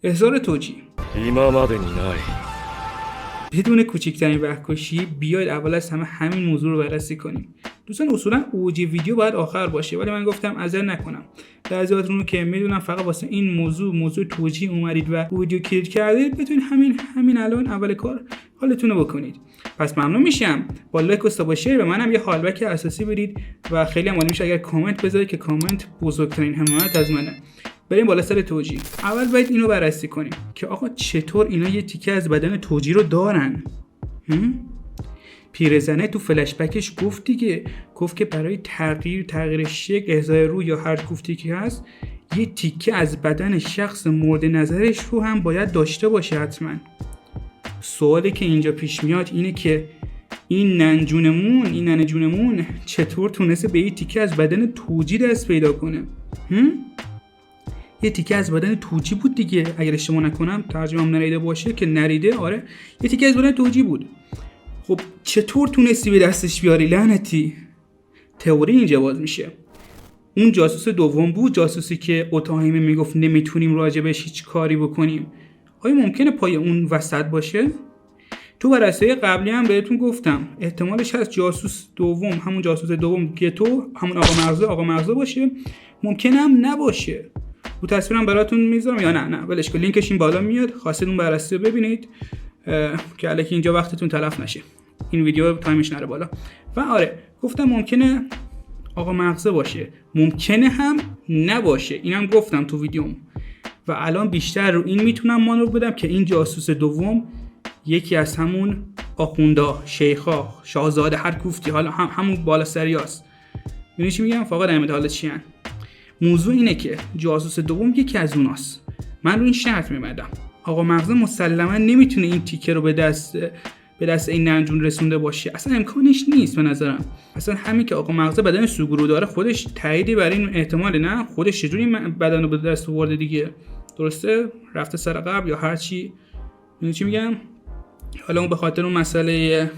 احضار توجیه. 今までにない بدون کوچکترین وقت‌کشی بیاید اول از همین موضوع رو بررسی کنیم. دوستان اصولا اوجی ویدیو باید آخر باشه، ولی من گفتم عذر نکنم. بعضیاتون که میدونم فقط واسه این موضوع توجیه اومدید و ویدیو کلیک کردید، بتونید همین الان اول کار حالتون رو بکنید. پس ممنون میشم با لایک و ساب و شیر به منم یه حالبک اساسی بدید و خیلی هم عالی میشه اگر کامنت بذارید که کامنت بزرگترین حمایت از منه. بریم بالا سر توجیه. اول باید اینو بررسی کنیم که آقا چطور اینا یه تیکه از بدن توجیه رو دارن. پیرزنه تو فلش بکش گفت که برای تغییر شکل احضای روح یا هر گفتی که هست یه تیکه از بدن شخص مورد نظرش رو هم باید داشته باشه حتما. سوالی که اینجا پیش میاد اینه که این ننه جونمون چطور تونسته به یه تیکه از بدن توجیه دست پیدا کنه؟ یه تیکه از بدن توجیه بود دیگه، اگر اشتباه نکنم ترجمه‌ام نریده باشه که نریده، آره یه تیکه از بدن توجیه بود. خب چطور تونستی به دستش بیاری لعنتی؟ تئوری اینجا باز میشه. اون جاسوس دوم بود، جاسوسی که اوتاهیمه میگفت نمیتونیم راجبش هیچ کاری بکنیم. آیا ممکنه پای اون وسط باشه؟ تو بررسی قبلی هم بهتون گفتم احتمالش هست جاسوس دوم، همون جاسوس دوم گتو، همون آقا مغزه باشه. ممکنه هم نباشه. رو تصویرم براتون میذارم یا نه ولش کن، لینکش این بالا میاد، خواستید اون بررسی رو ببینید که الکی اینجا وقتتون تلف نشه، این ویدیو تایمش نره بالا. و آره گفتم ممکنه آقا مغزه باشه، ممکنه هم نباشه، اینم گفتم تو ویدیوم. و الان بیشتر رو این میتونم مانور بدم که این جاسوس دوم یکی از همون آخوندا، شیخا، شاهزاده، هر کوفتی، حالا همون بالا سریاست. میدونی چی میگم؟ فقط نمیده حالت چی هن. موضوع اینه که جاسوس دوم یکی از اوناست. من رو این شرط میبندم آقا مغزه مسلما نمیتونه این تیکه رو به دست این ننجون رسونده باشه، اصلا امکانش نیست به نظرم. اصلا همین که آقا مغزه بدن سوگورو داره خودش تاییدی برای این احتمال، نه خودش چجوری بدن رو به دست آورده دیگه، درسته؟ رفته سر قبل یا هر چی. میدونی چی میگم؟ حالا اون به خاطر اون مسئله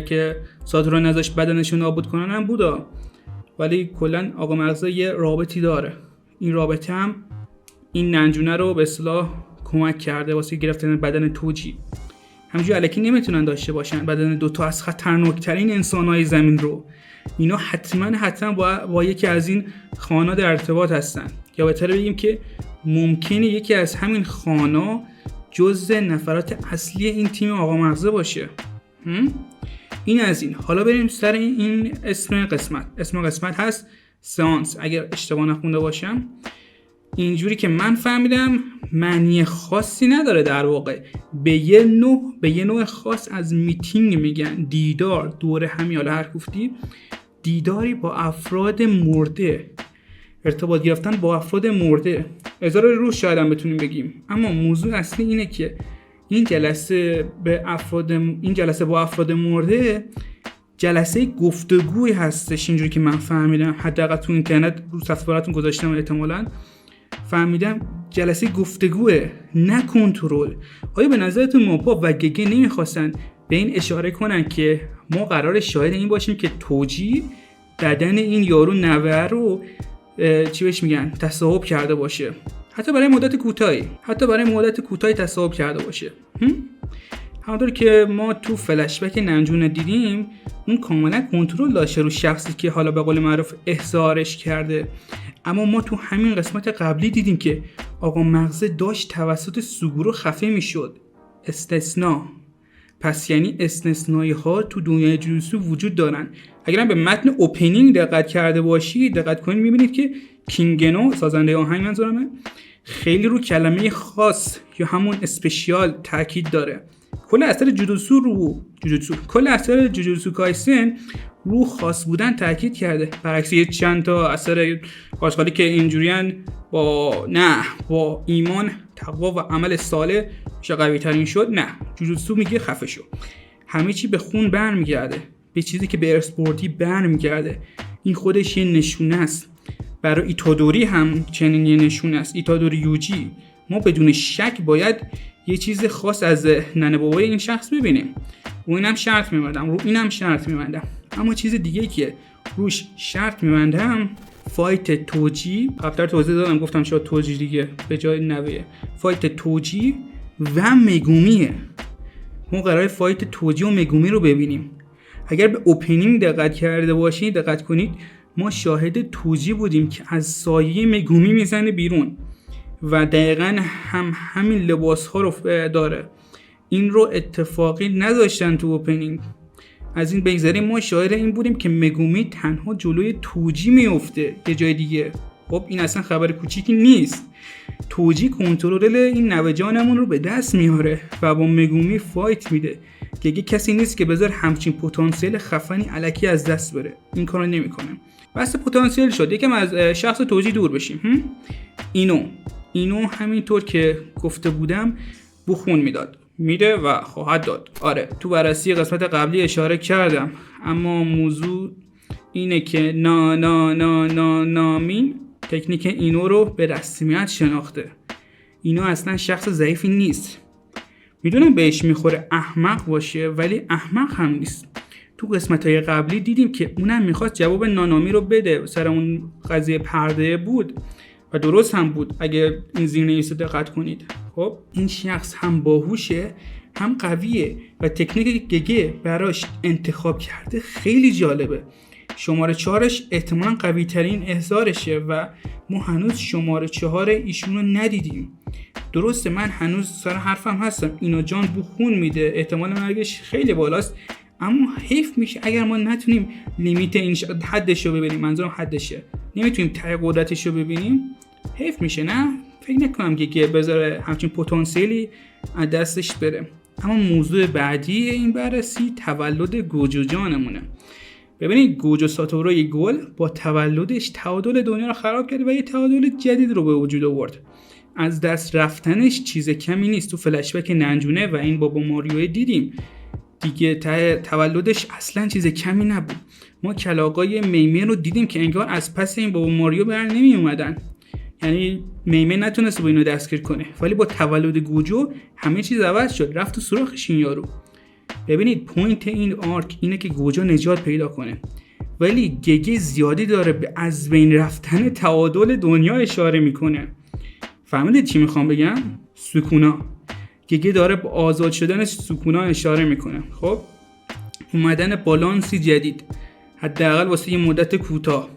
که ساتورن ازش بدنش رو نابود کنن هم بودا، ولی کلا آقا مغزه یه رابطی داره. این رابطه هم این ننجونه رو به اصطلاح کمک کرده واسه گرفتن بدن توجیه. همینجوری الکی نمیتونن داشته باشن بدن دوتا از خطرناکترین انسانهای زمین رو. اینا حتما با یکی از این خانا در ارتباط هستن، یا بهتره بگیم که ممکنه یکی از همین خانا جزء نفرات اصلی این تیم آقا مغزه باشه. این از این. حالا بریم سر این اسم قسمت هست سانس، اگر اشتباه نخونده باشم. اینجوری که من فهمیدم معنی خاصی نداره در واقع، به یه نوع خاص از میتینگ میگن، دیدار، دوره همی، حالا هر گفتی، دیداری با افراد مرده، ارتباط گرفتن با افراد مرده، احضار روح شاید هم بتونیم بگیم. اما موضوع اصلی اینه که این جلسه با افراد مرده جلسه گفتگوی هستش، اینجوری که من فهمیدم، حداقل تو اینترنت رو صفحه براتون گذاشتم، احتمالاً فهمیدم جلسه گفتگوه نه کنترل. آیا به نظرتون موپا و گگه نمیخواستن به این اشاره کنن که ما قرار شاهد این باشیم که توجیه بدن این یارو نوه رو چی بهش میگن تصاحب کرده باشه، حتی برای مدت کوتاهی تصاحب کرده باشه. همونطور که ما تو فلش بک ننجون دیدیم، اون کاملا کنترل داشته رو شخصی که حالا به قول معروف احضارش کرده. اما ما تو همین قسمت قبلی دیدیم که آقا مغزه داشت توسط سوگورو خفه میشد. استثناء. پس یعنی استثنایی ها تو دنیای جوجوتسو وجود دارن. اگرم به متن اوپنینگ دقت کرده باشید، دقت کنید میبینید که کینگنو، سازنده آهنگ منظورمه، خیلی رو کلمه خاص یا همون اسپشیال تاکید داره. کل اثر جوجوتسو کایسن رو خاص بودن تاکید کرده، برعکس یه چند تا اثر آشغالی که اینجوریان با ایمان، تقوا و عمل صالح میشه قوی ترین شد. نه، جوجوتسو میگه خفه شو. همه چی به خون برمیگرده، به چیزی که به ارث بردی برمیگرده. این خودش یه نشونه است. برای ایتادوری هم چنین یه نشونه است. ایتادوری یوجی، ما بدون شک باید یه چیز خاص از ننه بابای این شخص ببینیم. رو اینم شرط می‌بندم. اما چیز دیگه که روش شرط می‌بندم فایت توجی، قبلا توضیح دادم گفتم شاید توجی دیگه به جای نوه، فایت توجی و مگومیه. ما قراره فایت توجی و مگومی رو ببینیم. اگر به اوپنینگ دقت کرده باشید، دقت کنید، ما شاهد توجی بودیم که از سایه مگومی میزنه بیرون و دقیقاً همین لباس ها رو داره. این رو اتفاقی نذاشتن تو اوپنینگ. از این بگذاریم ما شاهد این بودیم که مگومی تنها جلوی توجی میفته یه جای دیگه. خب این اصلا خبر کوچیکی نیست. توجی کنترل این نوه‌جانمون رو به دست میاره و با مگومی فایت میده. دیگه کسی نیست که بذار همچین پتانسیل خفنی الکی از دست بره. این کارو نمیکنه. بس پتانسیل شد یکم از شخص توجی دور بشیم. اینو همینطور که گفته بودم بخون میده و خواهد داد. آره تو بررسی قسمت قبلی اشاره کردم، اما موضوع اینه که نامین تکنیک اینو رو به رسمیت شناخته. اینو اصلا شخص ضعیفی نیست. میدونم بهش میخوره احمق باشه، ولی احمق هم نیست. تو قسمت‌های قبلی دیدیم که اونم میخواست جواب نانامی رو بده، سر اون قضیه پرده بود و درست هم بود اگه این زیرنویس رو دقت کنید. خب این شخص هم باهوشه هم قویه و تکنیک گگه براش انتخاب کرده خیلی جالبه. شماره 4ش احتمالاً قوی ترین احضارشه و ما هنوز شماره 4 ایشونو ندیدیم. درسته من هنوز سر حرفم هستم، اینا جان بو خون میده، احتمال مرگش خیلی بالاست، اما حیف میشه اگر ما نتونیم لیمیت این حدشو ببینیم. منظورم حدشه، نمیتونیم ته قدرتشو ببینیم. حیف میشه. نه فکر نکنم که بذاره همچین پتانسیلی از دستش بره. اما موضوع بعدی این بررسی تولد گوجو جانمونه. ببینید گوجو ساتوروی گل با تولدش تعادل دنیا رو خراب کرد و یه تعادل جدید رو به وجود آورد. از دست رفتنش چیز کمی نیست. تو فلشبک ننجونه و این بابا ماریو دیدیم دیگه تولدش اصلا چیز کمی نبود. ما کلاغای میمه رو دیدیم که انگار از پس این بابا ماریو بر نمی اومدن، یعنی میمه نتونست با اینو دستگیر کنه، ولی با تولد گوجو همه چیز عوض شد، رفت تو سوراخش این یارو. ببینید پوینت این آرک اینه که گوجو نجات پیدا کنه، ولی گگه زیادی داره به از بین رفتن تعادل دنیا اشاره میکنه. فهمیدید چی میخوام بگم؟ سکونا. گگه داره به آزاد شدن سکونا اشاره میکنه. خب اومدن بالانسی جدید، حداقل واسه یه مدت کوتاه.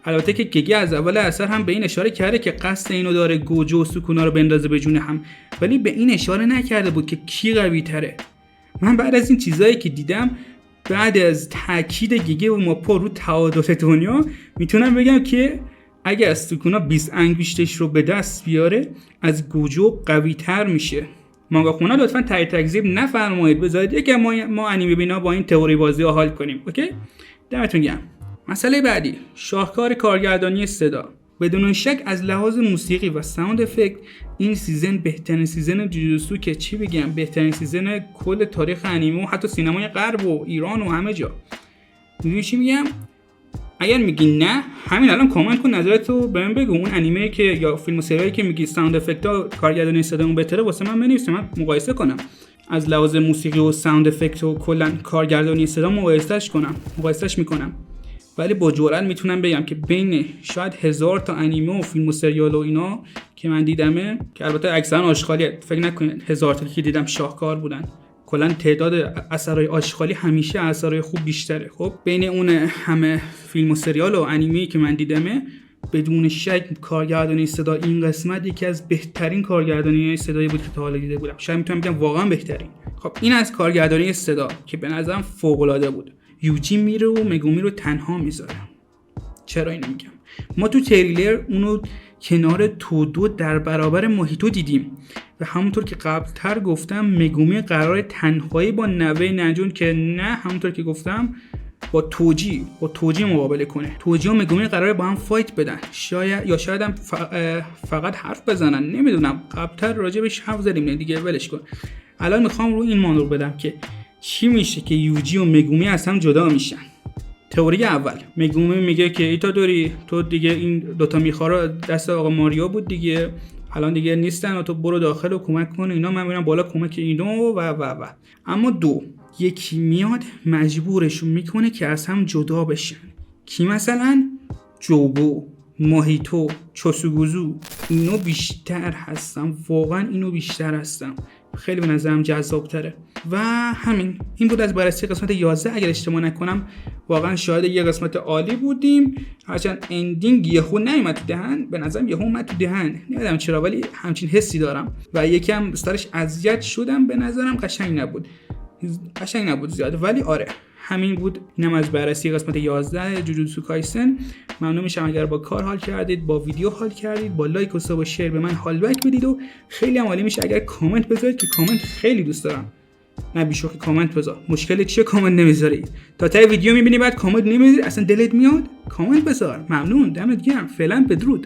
البته که گگه از اول اثر هم به این اشاره کرده که قصد اینو داره گوجو و سکونا رو بندازه به جون هم، ولی به این اشاره نکرده بود که کی قوی تره. من بعد از این چیزایی که دیدم، بعد از تاکید گگه و ماپا رو تعادل دنیا، میتونم بگم که اگر از سکونا 20 انگشتش رو به دست بیاره از گوجو قوی تر میشه. مانگاخونا لطفاً تکذیب نفرمایید، بذارید یکم ما انیمه بینا با این تئوری بازی ها حال کنیم. اوکی؟ دمتون گرم. مسئله بعدی، شاهکار کارگردانی صدا. بدون شک از لحاظ موسیقی و ساوند افکت این سیزن بهترین سیزن جوجوتسو که چی بگم، بهترین سیزن کل تاریخ انیمه و حتی سینمای غرب و ایران و همه جا. میدونی چی میگم؟ اگر میگی نه، همین الان کامنت کن نظرتو بهم بگو. اون انیمه که یا فیلم و سریالی که میگی ساوند افکت ها کارگردانی صدامون بهتره، واسه من بنویس، من مقایسه کنم. از لحاظ موسیقی و ساوند افکت و کلا کارگردانی صدا مقایسهش میکنم. ولی با جرئت میتونم بگم که بین شاید 1000 تا انیمه و فیلم و سریال و اینا که من دیدمه، که البته اکثرا آشغالیه، فکر نکنید 1000 تا که دیدم شاهکار بودن. کلا تعداد اثرهای آشغالی همیشه اثرهای خوب بیشتره. خب بین اون همه فیلم و سریال و انیمه‌ای که من دیدمه، بدون شک کارگردانی صدا این قسمت یکی از بهترین کارگردانی صدایی بود که تا حالا دیده بودم. شاید میتونم بگم واقعا بهترین. خب این از کارگردانی صدا که به نظرم فوق‌العاده بود. یوجی میره و مگومی رو تنها میذاره. چرا اینو میگم؟ ما تو تریلر اونو کنار تودو در برابر موهیتو دیدیم و همونطور که قبلتر گفتم مگومی قرار تنهایی با نوه ننجون که نه، همونطور که گفتم با توجی مقابله کنه. توجی و مگومی قراره با هم فایت بدن، شاید هم فقط حرف بزنن، نمیدونم. قبلتر راجبش حرف زدیم دیگه، ولش کن. الان میخوام روی این مانور بدم که چی میشه که یوجی و مگومی از هم جدا میشن. تئوری اول، مگومی میگه که ایتادوری تو دیگه این دوتا میخوارا دست آقا ماریو بود دیگه، الان دیگه نیستن و تو برو داخل و کمک کن اینا، من میرم بالا کمک اینو و. اما یکی میاد مجبورشون میکنه که از هم جدا بشن. کی مثلا؟ جوگو، ماهیتو، چوسوگوزو اینو بیشتر هستم، واقعا اینو بیشتر هستم، خیلی به نظرم جذاب تره. و همین این بود از بررسی قسمت 11. اگر اشتباه نکنم واقعا شاهد یه قسمت عالی بودیم، هرچند اندینگ یهو نیومد تو دهن، به نظرم یهو اومد تو دهن، نمیدونم چرا ولی همچین حسی دارم و یکم سرش اذیت شدم، به نظرم قشنگ نبود زیاد، ولی آره همین بود. اینم از بررسی قسمت 11 جوجوتسو کایسن. ممنون میشم اگر با کار حال کردید، با ویدیو حال کردید، با لایک و ساب و شیر به من حال بک بدید و خیلی هم عالی میشه اگر کامنت بذارید که کامنت خیلی دوست دارم. نه بیشوخی کامنت بذار، مشکل چیه کامنت نمیذاری؟ تا ته ویدیو میبینی بعد کامنت نمیذاری، اصلا دلت میاد؟ کامنت بذار. ممنون، دمت گرم. فعلا بدرود.